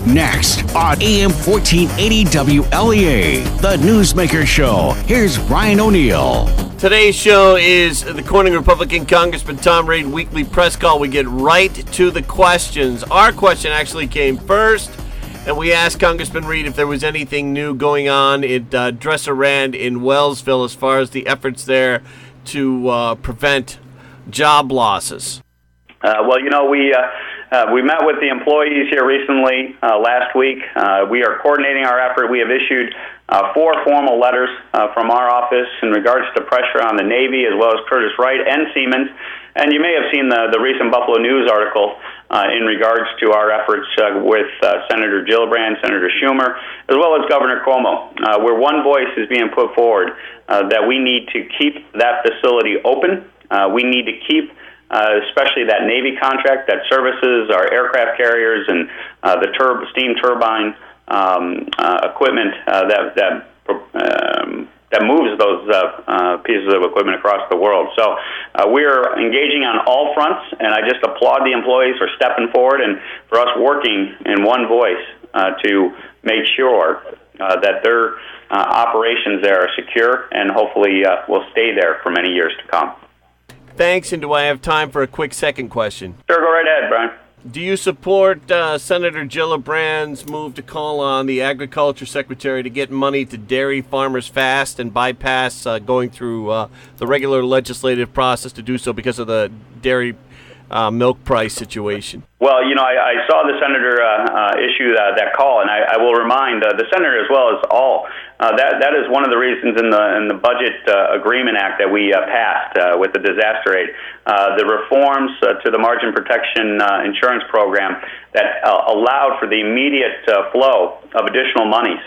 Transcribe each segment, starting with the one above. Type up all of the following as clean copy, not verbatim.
Next on AM 1480 WLEA, the Newsmaker Show. Here's Brian O'Neill. Today's show is the Corning Republican Congressman Tom Reed weekly press call. We get right to the questions. Our question actually came first, and we asked Congressman Reed if there was anything new going on at Dresser Rand in Wellsville as far as the efforts there to prevent job losses. We met with the employees here recently last week. We are coordinating our effort. We have issued 4 formal letters from our office in regards to pressure on the Navy as well as Curtiss-Wright and Siemens. And you may have seen the recent Buffalo News article in regards to our efforts with Senator Gillibrand, Senator Schumer, as well as Governor Cuomo, where one voice is being put forward that we need to keep that facility open. We need to keep especially that Navy contract that services our aircraft carriers and the steam turbine equipment that moves those pieces of equipment across the world. So we're engaging on all fronts, and I just applaud the employees for stepping forward and for us working in one voice to make sure that their operations there are secure and hopefully will stay there for many years to come. Thanks, and do I have time for a quick second question? Sure, go right ahead, Brian. Do you support Senator Gillibrand's move to call on the Agriculture Secretary to get money to dairy farmers fast and bypass going through the regular legislative process to do so because of the dairy milk price situation? Well, I saw the senator issue that call, and I will remind the senator as well as all that is one of the reasons in the Budget Agreement Act that we passed with the disaster aid, the reforms to the margin protection insurance program that allowed for the immediate flow of additional monies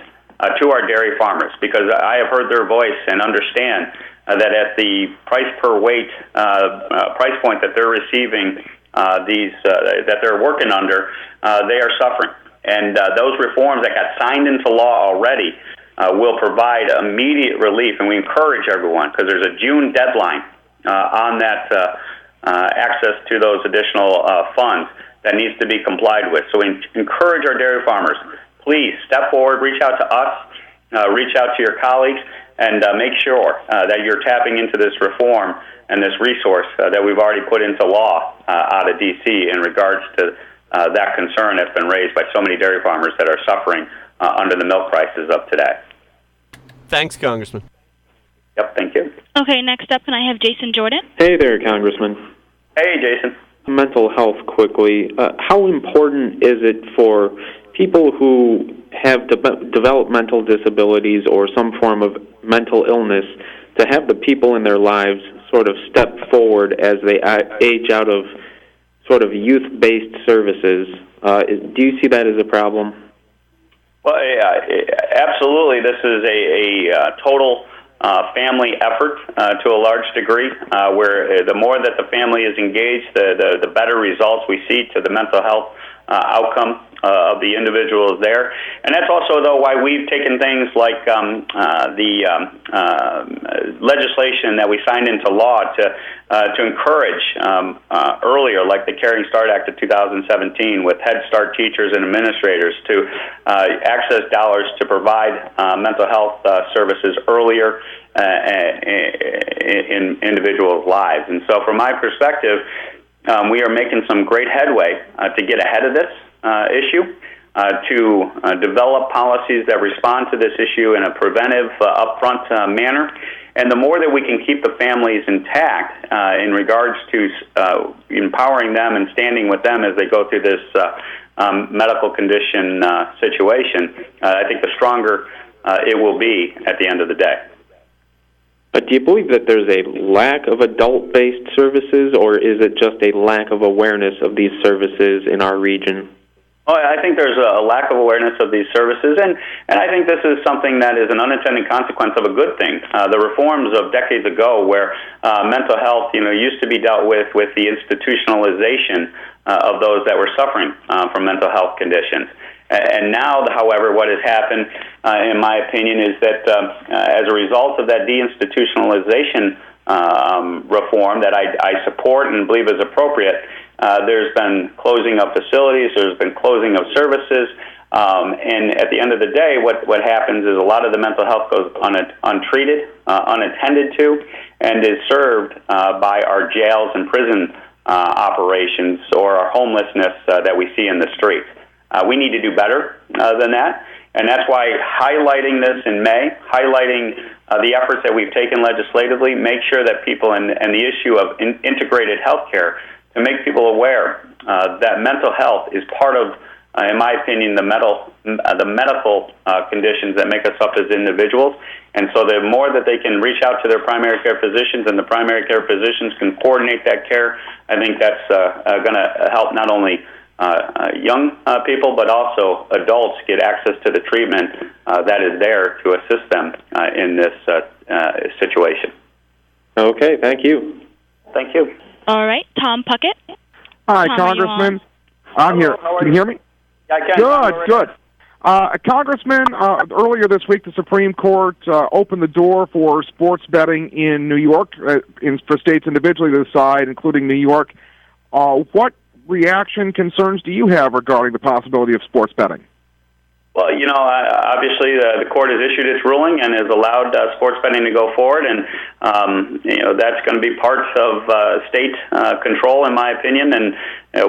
to our dairy farmers, because I have heard their voice and understand that at the price per weight price point that they're receiving that they're working under, they are suffering. And those reforms that got signed into law already will provide immediate relief, and we encourage everyone, because there's a June deadline on that access to those additional funds that needs to be complied with. So we encourage our dairy farmers, please step forward, reach out to us, reach out to your colleagues, and make sure that you're tapping into this reform and this resource that we've already put into law out of D.C. in regards to that concern that's been raised by so many dairy farmers that are suffering under the milk prices of today. Thanks, Congressman. Yep, thank you. Okay, next up, can I have Jason Jordan? Hey there, Congressman. Hey, Jason. Mental health quickly. How important is it for people who have developmental disabilities or some form of mental illness to have the people in their lives sort of step forward as they age out of sort of youth-based services? Do you see that as a problem? Well, absolutely. This is a total family effort to a large degree, where the more that the family is engaged, the better results we see to the mental health outcome of the individuals there. And that's also, though, why we've taken things like the legislation that we signed into law to encourage earlier, like the Caring Start Act of 2017, with Head Start teachers and administrators to access dollars to provide mental health services earlier in individuals' lives. And so from my perspective, we are making some great headway to get ahead of this issue, to develop policies that respond to this issue in a preventive, upfront manner. And the more that we can keep the families intact in regards to empowering them and standing with them as they go through this medical condition situation, I think the stronger it will be at the end of the day. But do you believe that there's a lack of adult-based services, or is it just a lack of awareness of these services in our region? Oh, I think there's a lack of awareness of these services, and I think this is something that is an unintended consequence of a good thing. The reforms of decades ago, where mental health, used to be dealt with the institutionalization of those that were suffering from mental health conditions. And now, however, what has happened, in my opinion, is that as a result of that deinstitutionalization reform that I support and believe is appropriate, there's been closing of facilities, there's been closing of services, And at the end of the day, what happens is a lot of the mental health goes untreated, unattended to, and is served by our jails and prison operations or our homelessness that we see in the streets. We need to do better than that, and that's why highlighting this in May, highlighting the efforts that we've taken legislatively, make sure that people, and the issue of integrated health care, to make people aware that mental health is part of, in my opinion, the medical conditions that make us up as individuals. And so the more that they can reach out to their primary care physicians and the primary care physicians can coordinate that care, I think that's going to help not only young people but also adults get access to the treatment that is there to assist them in this situation. Okay, thank you. Thank you. All right, Tom Puckett. Hi, Tom, Congressman. I'm here. Can you hear me? Yeah, I can. Good. Congressman, earlier this week, the Supreme Court opened the door for sports betting in New York, for states individually to decide, including New York. What reaction, concerns do you have regarding the possibility of sports betting? Well, obviously the court has issued its ruling and has allowed sports betting to go forward, and that's going to be part of state control, in my opinion, and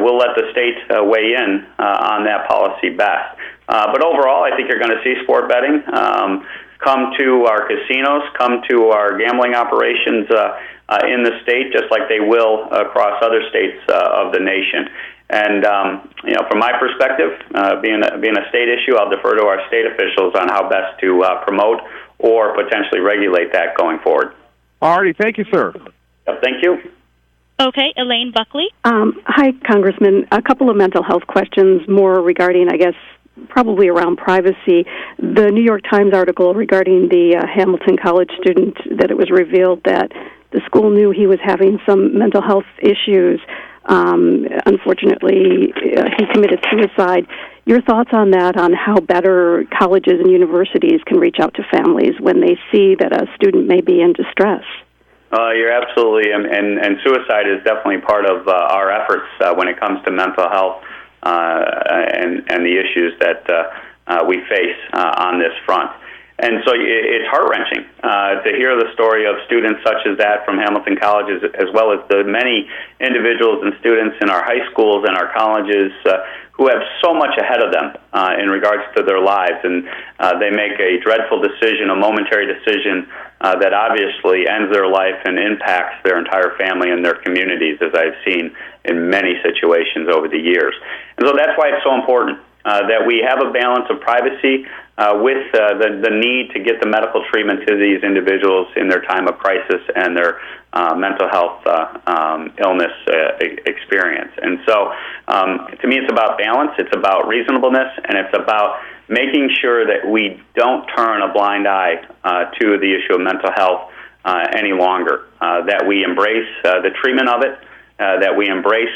we'll let the state weigh in on that policy best. But overall, I think you're going to see sport betting come to our casinos, come to our gambling operations in the state, just like they will across other states of the nation. And from my perspective, being a state issue, I'll defer to our state officials on how best to promote or potentially regulate that going forward. All righty, thank you, sir. Yep, thank you. Okay, Elaine Buckley. Hi, Congressman. A couple of mental health questions, more regarding, I guess, probably around privacy. The New York Times article regarding the Hamilton College student, that it was revealed that the school knew he was having some mental health issues. Unfortunately, he committed suicide. Your thoughts on that, on how better colleges and universities can reach out to families when they see that a student may be in distress? You're absolutely, and suicide is definitely part of our efforts when it comes to mental health and the issues that we face on this front. And so it's heart-wrenching to hear the story of students such as that from Hamilton College, as well as the many individuals and students in our high schools and our colleges who have so much ahead of them in regards to their lives. And they make a dreadful decision, a momentary decision that obviously ends their life and impacts their entire family and their communities, as I've seen in many situations over the years. And so that's why it's so important that we have a balance of privacy with the need to get the medical treatment to these individuals in their time of crisis and their mental health illness experience. And so to me, it's about balance, it's about reasonableness, and it's about making sure that we don't turn a blind eye to the issue of mental health any longer, that we embrace the treatment of it, that we embrace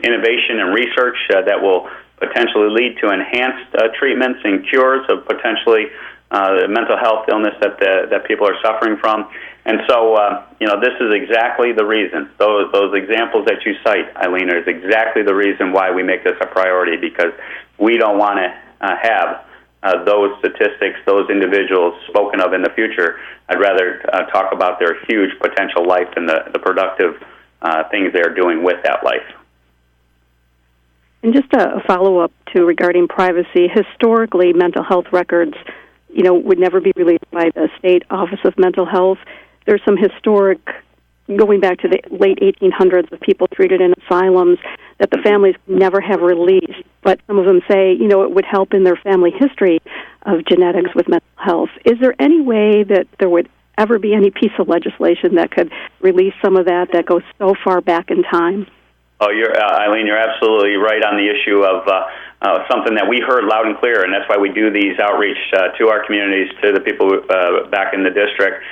innovation and research that will potentially lead to enhanced treatments and cures of potentially the mental health illness that people are suffering from. And so, this is exactly the reason. Those examples that you cite, Eileen, is exactly the reason why we make this a priority, because we don't want to have those statistics, those individuals spoken of in the future. I'd rather talk about their huge potential life and the productive things they're doing with that life. And just a follow-up to regarding privacy, historically, mental health records, would never be released by the State Office of Mental Health. There's some historic, going back to the late 1800s, of people treated in asylums that the families never have released. But some of them say, it would help in their family history of genetics with mental health. Is there any way that there would ever be any piece of legislation that could release some of that goes so far back in time? Oh, Eileen, you're absolutely right on the issue of something that we heard loud and clear, and that's why we do these outreach to our communities, to the people back in the district,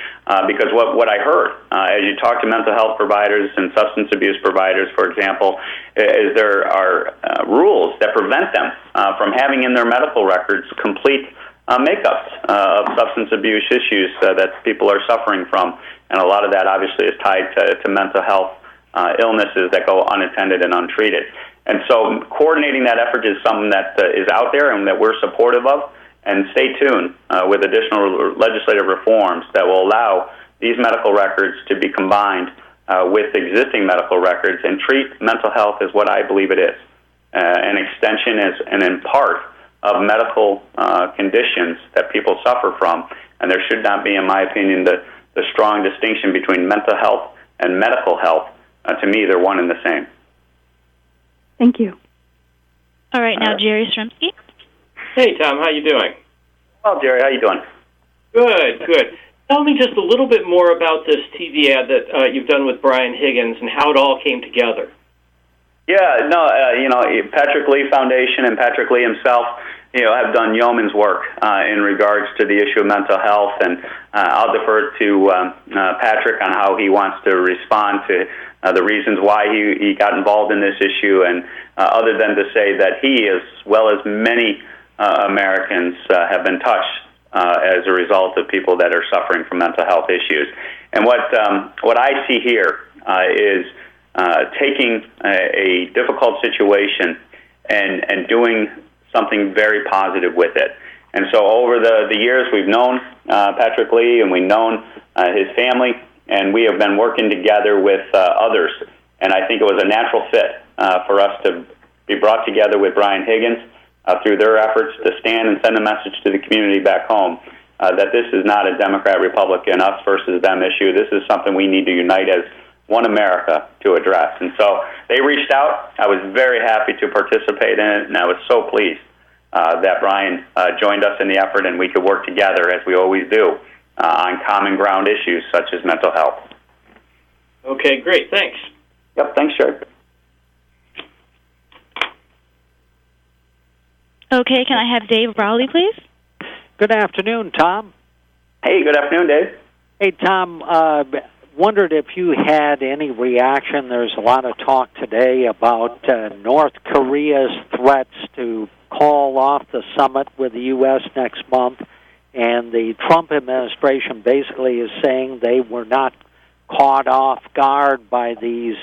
because what I heard as you talk to mental health providers and substance abuse providers, for example, is there are rules that prevent them from having in their medical records complete makeups of substance abuse issues that people are suffering from, and a lot of that obviously is tied to mental health illnesses that go unattended and untreated. And so coordinating that effort is something that is out there and that we're supportive of. And stay tuned with additional legislative reforms that will allow these medical records to be combined with existing medical records and treat mental health as what I believe it is, an extension and in part of medical conditions that people suffer from. And there should not be, in my opinion, the strong distinction between mental health and medical health. To me, they're one and the same. Thank you. All right, now Jerry Stremski. Hey, Tom, how you doing? Well, Jerry, how you doing? Good. Tell me just a little bit more about this TV ad that you've done with Brian Higgins and how it all came together. Yeah, no, Patrick Lee Foundation and Patrick Lee himself, have done yeoman's work in regards to the issue of mental health, and I'll defer to Patrick on how he wants to respond to the reasons why he got involved in this issue, and other than to say that he, as well as many Americans, have been touched as a result of people that are suffering from mental health issues. And what I see here is taking a difficult situation and doing something very positive with it. And so over the years, we've known Patrick Lee and we've known his family, and we have been working together with others. And I think it was a natural fit for us to be brought together with Brian Higgins through their efforts to stand and send a message to the community back home that this is not a Democrat-Republican, us versus them issue. This is something we need to unite as one America to address. And so they reached out. I was very happy to participate in it, and I was so pleased that Brian joined us in the effort and we could work together, as we always do, on common ground issues such as mental health. Okay, great. Thanks. Yep, thanks, Jerry. Okay, can I have Dave Rowley, please? Good afternoon, Tom. Hey, good afternoon, Dave. Hey, Tom, wondered if you had any reaction. There's a lot of talk today about North Korea's threats to call off the summit with the U.S. next month, and the Trump administration basically is saying they were not caught off guard by these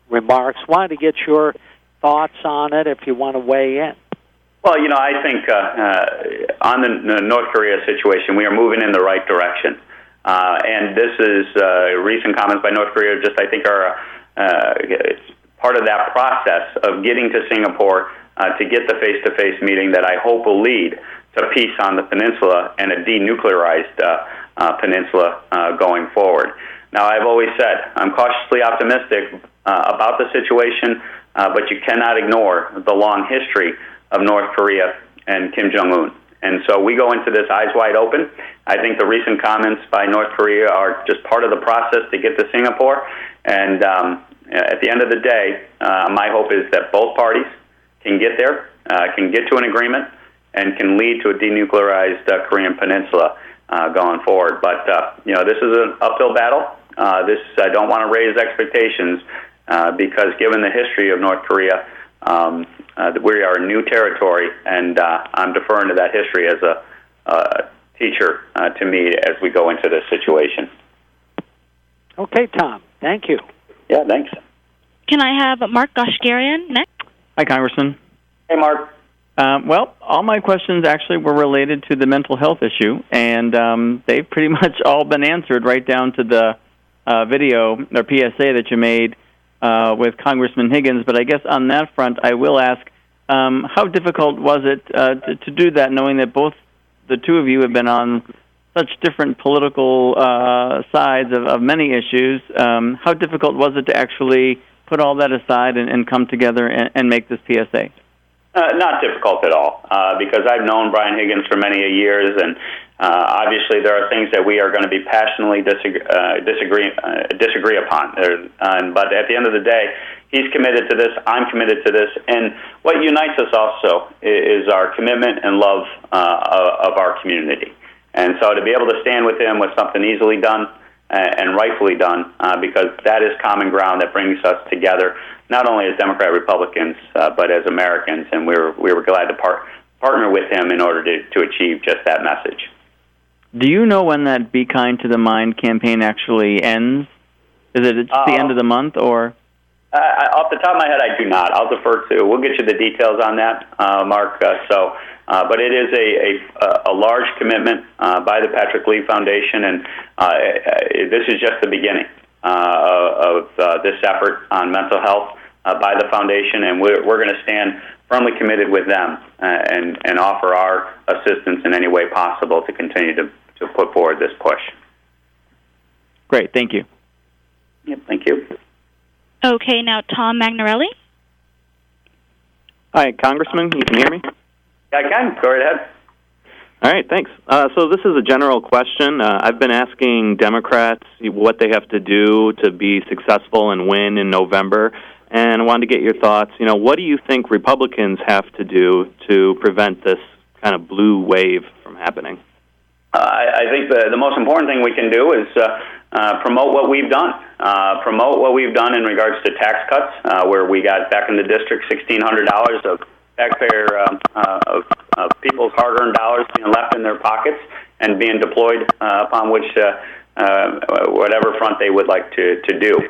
remarks. Wanted to get your thoughts on it if you want to weigh in. Well, I think on the North Korea situation, we are moving in the right direction. And this is recent comments by North Korea I think are part of that process of getting to Singapore to get the face-to-face meeting that I hope will lead to peace on the peninsula and a denuclearized peninsula going forward. Now, I've always said I'm cautiously optimistic about the situation, but you cannot ignore the long history of North Korea and Kim Jong-un. And so we go into this eyes wide open. I think the recent comments by North Korea are just part of the process to get to Singapore. And at the end of the day, my hope is that both parties can get there, can get to an agreement, and can lead to a denuclearized Korean peninsula going forward. But, this is an uphill battle. I don't want to raise expectations because given the history of North Korea, we are new territory, and I'm deferring to that history as a teacher to me as we go into this situation. Okay, Tom. Thank you. Yeah, thanks. Can I have Mark Goshgarian next? Hi, Congressman. Hey, Mark. Well, all my questions actually were related to the mental health issue, and they've pretty much all been answered right down to the video or PSA that you made with Congressman Higgins. But I guess on that front, I will ask, how difficult was it to do that, knowing that both the two of you have been on such different political sides of many issues? How difficult was it to actually put all that aside and come together and make this PSA? Not difficult at all, because I've known Brian Higgins for many years, and obviously there are things that we are going to be passionately disagree upon. But at the end of the day, he's committed to this, I'm committed to this, and what unites us also is our commitment and love of our community. And so to be able to stand with him was something easily done and rightfully done, because that is common ground that brings us together, not only as Democrat Republicans, but as Americans, and we were glad to partner with him in order to achieve just that message. Do you know when that Be Kind to the Mind campaign actually ends? Is it at the end of the month, or? Off the top of my head, I do not. I'll defer to. We'll get you the details on that, Mark. But it is a large commitment by the Patrick Lee Foundation, and this is just the beginning of this effort on mental health by the foundation, and we're going to stand firmly committed with them and offer our assistance in any way possible to continue to put forward this push. Great, thank you. Yep, thank you. Okay, now Tom Magnarelli. Hi, Congressman. You can hear me? Yeah, I can. Go right ahead. All right, thanks. So this is a general question. I've been asking Democrats what they have to do to be successful and win in November, and I wanted to get your thoughts. What do you think Republicans have to do to prevent this kind of blue wave from happening? I think the most important thing we can do is promote what we've done. Promote what we've done in regards to tax cuts, where we got back in the district $1,600 of taxpayer of people's hard-earned dollars being left in their pockets and being deployed upon which whatever front they would like to do.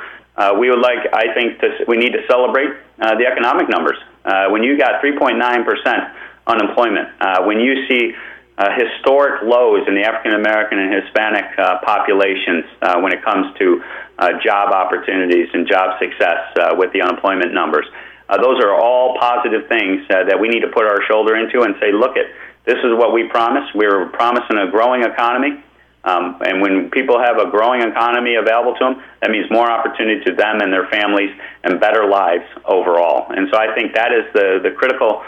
We would like, I think, we need to celebrate the economic numbers. When you got 3.9% unemployment, when you see historic lows in the African American and Hispanic populations when it comes to job opportunities and job success with the unemployment numbers. Those are all positive things that we need to put our shoulder into and say, look, this is what we promised. We were promising a growing economy. And when people have a growing economy available to them, that means more opportunity to them and their families and better lives overall. And so I think that is the critical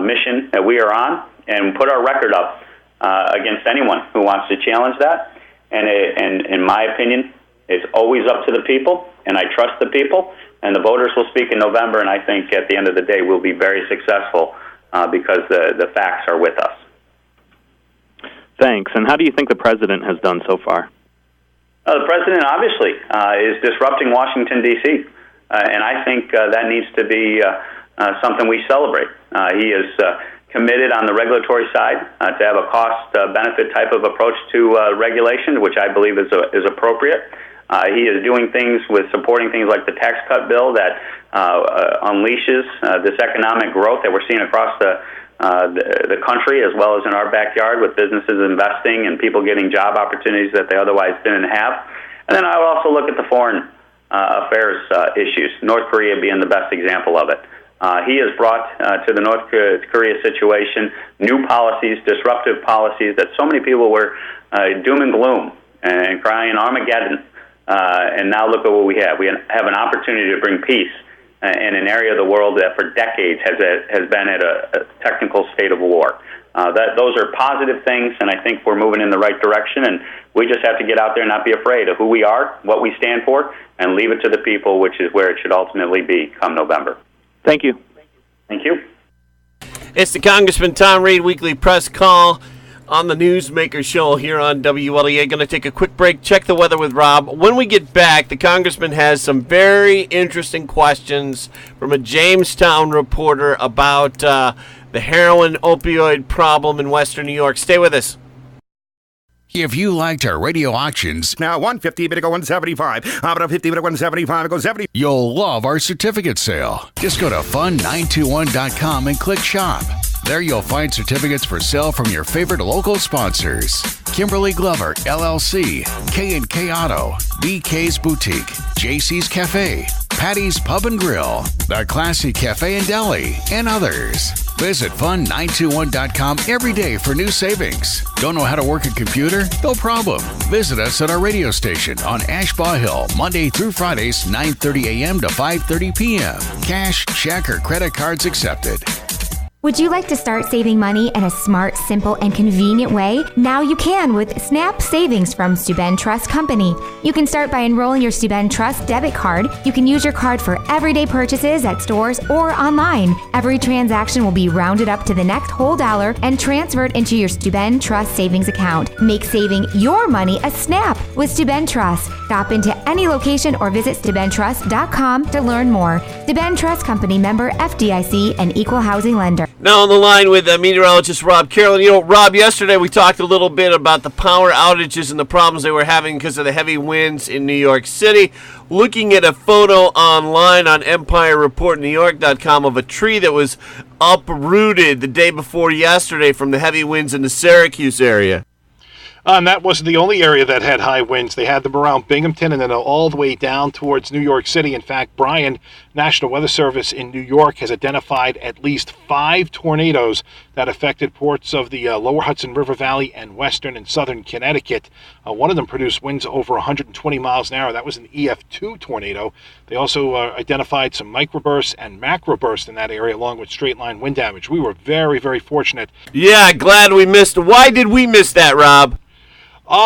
mission that we are on, and put our record up against anyone who wants to challenge that. And in my opinion, it's always up to the people, and I trust the people, and the voters will speak in November, and I think at the end of the day we'll be very successful because the facts are with us. Thanks. And how do you think the president has done so far? The president obviously is disrupting Washington, D.C., and I think that needs to be something we celebrate. He is committed on the regulatory side to have a cost-benefit type of approach to regulation, which I believe is appropriate. He is doing things with supporting things like the tax cut bill that unleashes this economic growth that we're seeing across the country, as well as in our backyard, with businesses investing and people getting job opportunities that they otherwise didn't have. And then I would also look at the foreign affairs issues, North Korea being the best example of it. He has brought to the North Korea situation new policies, disruptive policies that so many people were doom and gloom and crying Armageddon. And now look at what we have. We have an opportunity to bring peace in an area of the world that for decades has been at a technical state of war. Those are positive things, and I think we're moving in the right direction, and we just have to get out there and not be afraid of who we are, what we stand for, and leave it to the people, which is where it should ultimately be come November. Thank you. Thank you. It's the Congressman Tom Reed Weekly Press Call on the Newsmaker Show here on WLEA. Going to take a quick break, check the weather with Rob. When we get back, the Congressman has some very interesting questions from a Jamestown reporter about the heroin opioid problem in Western New York. Stay with us. If you liked our radio auctions, now 150, but it go 175. But 50, but it 175, it goes 70. You'll love our certificate sale. Just go to fun921.com and click shop. There you'll find certificates for sale from your favorite local sponsors: Kimberly Glover, LLC, K&K Auto, BK's Boutique, JC's Cafe, Patty's Pub and Grill, The Classy Cafe and Deli, and others. Visit fun921.com every day for new savings. Don't know how to work a computer? No problem. Visit us at our radio station on Ashbaugh Hill, Monday through Fridays, 9:30 a.m. to 5:30 p.m. Cash, check, or credit cards accepted. Would you like to start saving money in a smart, simple, and convenient way? Now you can with Snap Savings from Steuben Trust Company. You can start by enrolling your Steuben Trust debit card. You can use your card for everyday purchases at stores or online. Every transaction will be rounded up to the next whole dollar and transferred into your Steuben Trust savings account. Make saving your money a snap with Steuben Trust. Stop into any location or visit SteubenTrust.com to learn more. Steuben Trust Company, member FDIC, and equal housing lender. Now on the line with meteorologist Rob Carroll. You know, Rob, yesterday we talked a little bit about the power outages and the problems they were having because of the heavy winds in New York City. Looking at a photo online on EmpireReportNewYork.com of a tree that was uprooted the day before yesterday from the heavy winds in the Syracuse area. And that wasn't the only area that had high winds. They had them around Binghamton and then all the way down towards New York City. In fact, Brian, National Weather Service in New York, has identified at least 5 tornadoes that affected parts of the lower Hudson River Valley and western and southern Connecticut. One of them produced winds over 120 miles an hour. That was an EF2 tornado. They also identified some microbursts and macrobursts in that area, along with straight-line wind damage. We were very, very fortunate. Yeah, glad we missed. Why did we miss that, Rob?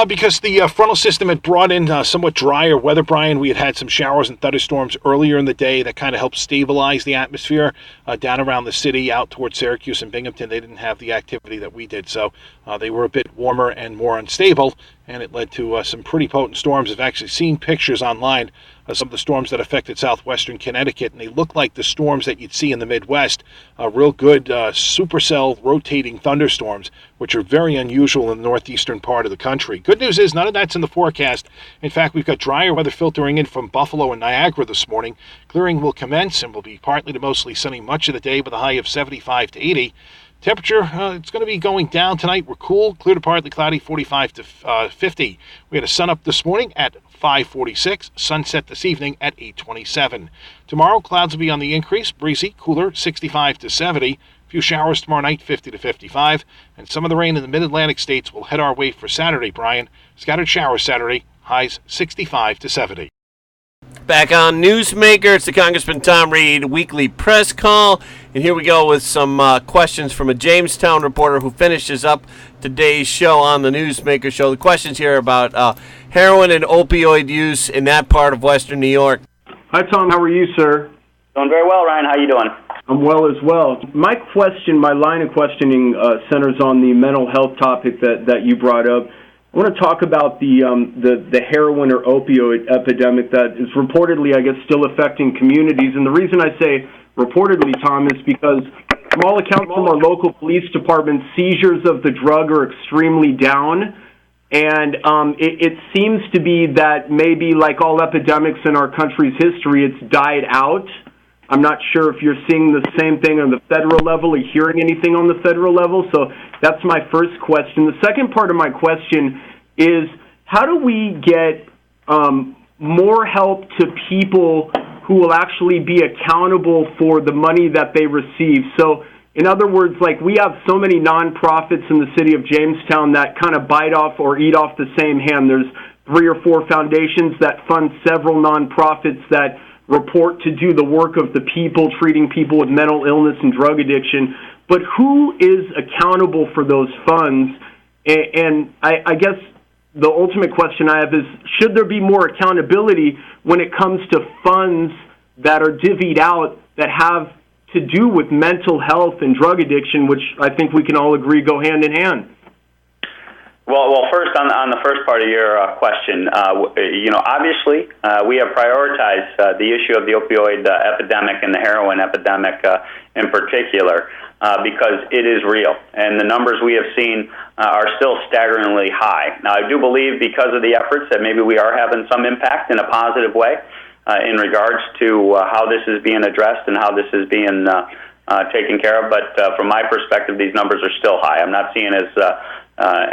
Because the frontal system had brought in somewhat drier weather, Brian. We had some showers and thunderstorms earlier in the day that kind of helped stabilize the atmosphere down around the city, out towards Syracuse and Binghamton. They didn't have the activity that we did, so they were a bit warmer and more unstable, and it led to some pretty potent storms. I've actually seen pictures online of some of the storms that affected southwestern Connecticut, and they look like the storms that you'd see in the Midwest, real good supercell rotating thunderstorms, which are very unusual in the northeastern part of the country. Good news is none of that's in the forecast. In fact, we've got drier weather filtering in from Buffalo and Niagara this morning. Clearing will commence and will be partly to mostly sunny much of the day with a high of 75 to 80. Temperature, it's going to be going down tonight. We're cool, clear to partly cloudy, 45 to 50. We had a sun up this morning at 5:46, sunset this evening at 8:27. Tomorrow, clouds will be on the increase, breezy, cooler, 65 to 70. A few showers tomorrow night, 50 to 55. And some of the rain in the mid-Atlantic states will head our way for Saturday, Brian. Scattered showers Saturday, highs 65 to 70. Back on Newsmaker, it's the Congressman Tom Reed weekly press call. And here we go with some questions from a Jamestown reporter who finishes up today's show on the Newsmaker show. The questions here about heroin and opioid use in that part of Western New York. Hi, Tom. How are you, sir? Doing very well, Ryan. How you doing? I'm well as well. My line of questioning centers on the mental health topic that you brought up. I want to talk about the heroin or opioid epidemic that is reportedly, I guess, still affecting communities. And the reason I say reportedly, Tom, is because from all accounts from our local police department, seizures of the drug are extremely down. And it seems to be that maybe like all epidemics in our country's history, it's died out. I'm not sure if you're seeing the same thing on the federal level or hearing anything on the federal level. So that's my first question. The second part of my question is, how do we get more help to people who will actually be accountable for the money that they receive? So in other words, like we have so many nonprofits in the city of Jamestown that kind of bite off or eat off the same hand. There's 3 or 4 foundations that fund several nonprofits that report to do the work of the people, treating people with mental illness and drug addiction. But who is accountable for those funds? And I guess the ultimate question I have is, should there be more accountability when it comes to funds that are divvied out that have to do with mental health and drug addiction, which I think we can all agree go hand in hand? Well, first on the first part of your question, obviously we have prioritized the issue of the opioid epidemic and the heroin epidemic in particular because it is real, and the numbers we have seen are still staggeringly high. Now, I do believe because of the efforts that maybe we are having some impact in a positive way in regards to how this is being addressed and how this is being taken care of. But from my perspective, these numbers are still high. I'm not seeing as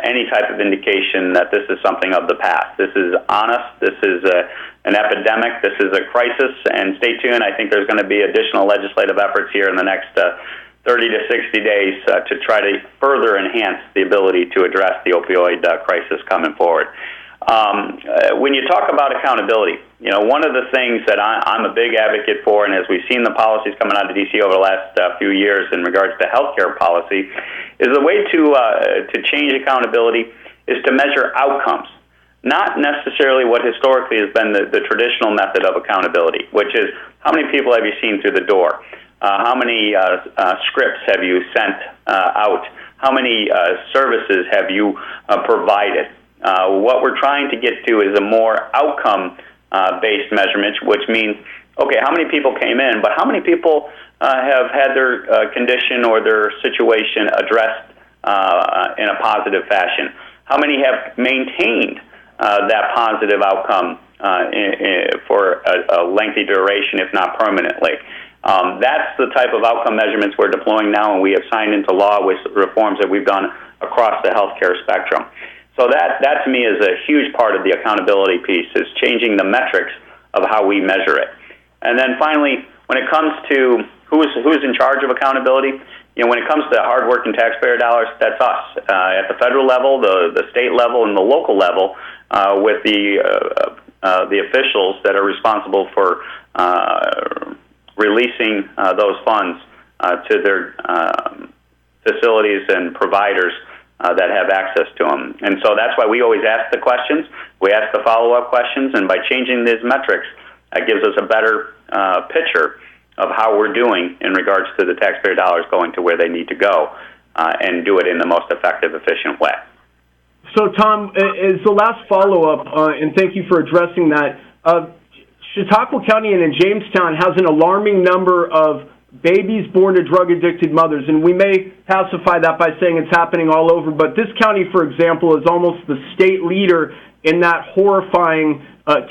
any type of indication that this is something of the past. This is honest. This is an epidemic. This is a crisis. And stay tuned. I think there's going to be additional legislative efforts here in the next 30 to 60 days to try to further enhance the ability to address the opioid crisis coming forward. When you talk about accountability, one of the things that I'm a big advocate for, and as we've seen the policies coming out of D.C. over the last few years in regards to healthcare policy, is the way to change accountability is to measure outcomes, not necessarily what historically has been the traditional method of accountability, which is how many people have you seen through the door, how many scripts have you sent out, how many services have you provided. What we're trying to get to is a more outcome-based measurement, which means, okay, how many people came in, but how many people have had their condition or their situation addressed in a positive fashion? How many have maintained that positive outcome for a lengthy duration, if not permanently? That's the type of outcome measurements we're deploying now, and we have signed into law with reforms that we've done across the healthcare spectrum. So that to me is a huge part of the accountability piece, is changing the metrics of how we measure it. And then finally, when it comes to who's in charge of accountability, when it comes to hardworking taxpayer dollars, that's us at the federal level, the state level, and the local level, with the officials that are responsible for releasing those funds to their facilities and providers that have access to them. And so that's why we always ask the questions. We ask the follow-up questions, and by changing these metrics, that gives us a better picture of how we're doing in regards to the taxpayer dollars going to where they need to go, and do it in the most effective, efficient way. So, Tom, as the last follow-up, and thank you for addressing that, Chautauqua County and in Jamestown has an alarming number of babies born to drug-addicted mothers, and we may pacify that by saying it's happening all over, but this county, for example, is almost the state leader in that horrifying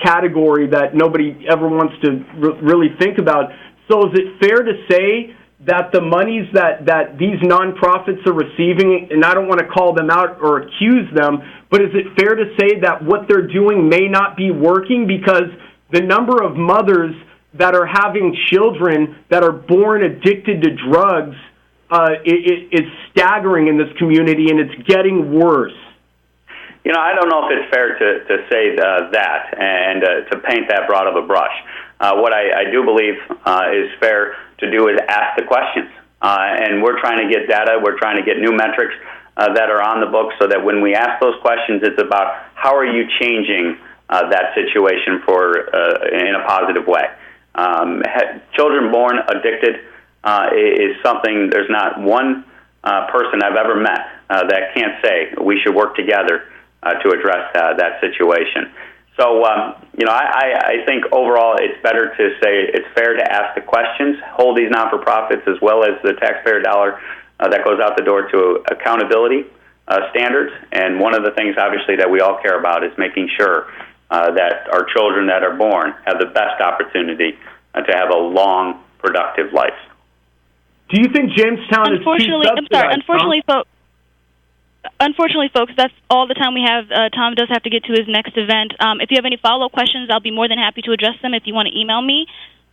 category that nobody ever wants to really think about. So is it fair to say that the monies that these nonprofits are receiving, and I don't want to call them out or accuse them, but is it fair to say that what they're doing may not be working, because the number of mothers that are having children that are born addicted to drugs is staggering in this community, and it's getting worse? I don't know if it's fair to say that and to paint that broad of a brush. What I do believe is fair to do is ask the questions. And we're trying to get data. We're trying to get new metrics that are on the books, so that when we ask those questions, it's about how are you changing that situation in a positive way. Children born addicted is something, there's not one person I've ever met that can't say we should work together to address that situation. So, I think overall it's better to say it's fair to ask the questions, hold these not-for-profits as well as the taxpayer dollar that goes out the door to accountability standards. And one of the things, obviously, that we all care about is making sure that our children that are born have the best opportunity to have a long, productive life. Do you think Jamestown is too subsidized? Unfortunately, folks, that's all the time we have. Tom does have to get to his next event. If you have any follow-up questions, I'll be more than happy to address them if you want to email me.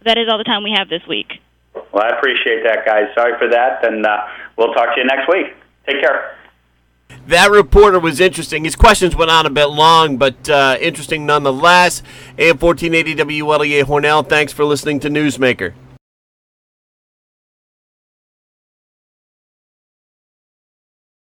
That is all the time we have this week. Well, I appreciate that, guys. Sorry for that, and we'll talk to you next week. Take care. That reporter was interesting. His questions went on a bit long, but interesting nonetheless. AM 1480 WLEA Hornell, thanks for listening to Newsmaker.